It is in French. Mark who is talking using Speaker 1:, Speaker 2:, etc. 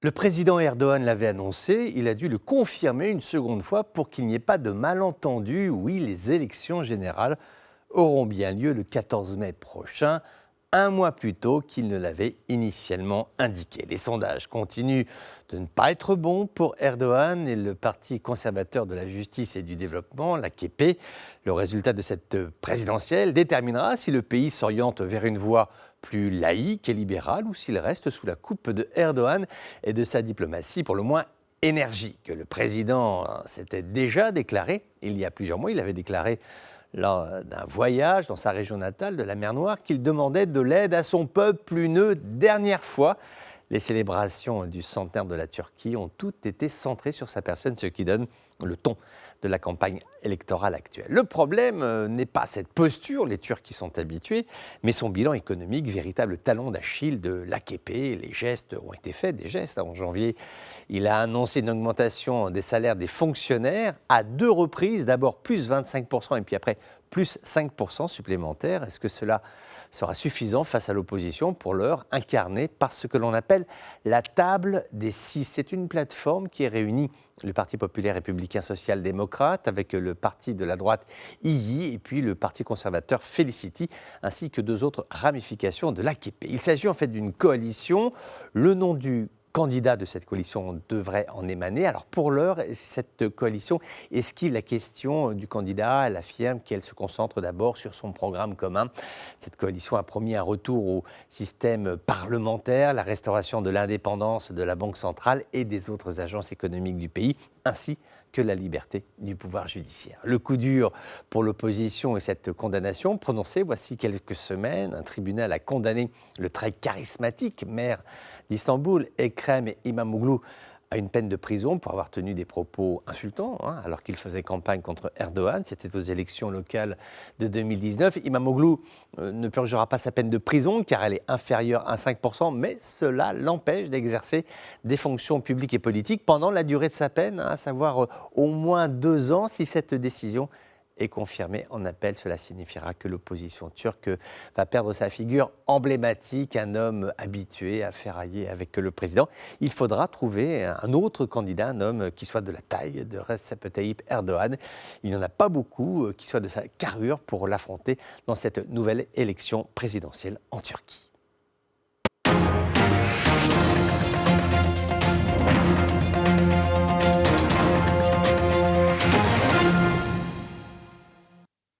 Speaker 1: Le président Erdogan l'avait annoncé, il a dû le confirmer une seconde fois pour qu'il n'y ait pas de malentendu. Oui, les élections générales auront bien lieu le 14 mai prochain, un mois plus tôt qu'il ne l'avait initialement indiqué. Les sondages continuent de ne pas être bons pour Erdogan et le Parti conservateur de la justice et du développement, l'AKP. Le résultat de cette présidentielle déterminera si le pays s'oriente vers une voie plus laïque et libérale ou s'il reste sous la coupe de Erdogan et de sa diplomatie pour le moins énergique. Le président s'était déjà déclaré, il y a plusieurs mois, il avait déclaré lors d'un voyage dans sa région natale de la mer Noire qu'il demandait de l'aide à son peuple une dernière fois. Les célébrations du centenaire de la Turquie ont toutes été centrées sur sa personne, ce qui donne le ton de la campagne électorale actuelle. Le problème n'est pas cette posture, les Turcs y sont habitués, mais son bilan économique, véritable talon d'Achille de l'AKP. Les gestes ont été faits, des gestes. En janvier, il a annoncé une augmentation des salaires des fonctionnaires à 2 reprises, d'abord plus 25% et puis après plus 5% supplémentaires. Est-ce que cela sera suffisant face à l'opposition pour l'heure incarnée par ce que l'on appelle la table des 6? C'est une plateforme qui réunit le Parti populaire républicain social-démocrate avec le parti de la droite II et puis le Parti conservateur Felicity, ainsi que 2 autres ramifications de l'AKP. Il s'agit en fait d'une coalition. Le nom du candidat de cette coalition devrait en émaner. Alors pour l'heure, cette coalition esquive la question du candidat. Elle affirme qu'elle se concentre d'abord sur son programme commun. Cette coalition a promis un retour au système parlementaire, la restauration de l'indépendance de la Banque centrale et des autres agences économiques du pays, ainsi que la liberté du pouvoir judiciaire. Le coup dur pour l'opposition est cette condamnation prononcée voici quelques semaines. Un tribunal a condamné le très charismatique maire d'Istanbul, Ekrem İmamoğlu, à une peine de prison pour avoir tenu des propos insultants alors qu'il faisait campagne contre Erdogan. C'était aux élections locales de 2019. İmamoğlu ne purgera pas sa peine de prison car elle est inférieure à 5%, mais cela l'empêche d'exercer des fonctions publiques et politiques pendant la durée de sa peine, à savoir au moins 2 ans. Si cette décision est confirmée en appel, cela signifiera que l'opposition turque va perdre sa figure emblématique, un homme habitué à ferrailler avec le président. Il faudra trouver un autre candidat, un homme qui soit de la taille de Recep Tayyip Erdogan. Il n'y en a pas beaucoup qui soient de sa carrure pour l'affronter dans cette nouvelle élection présidentielle en Turquie.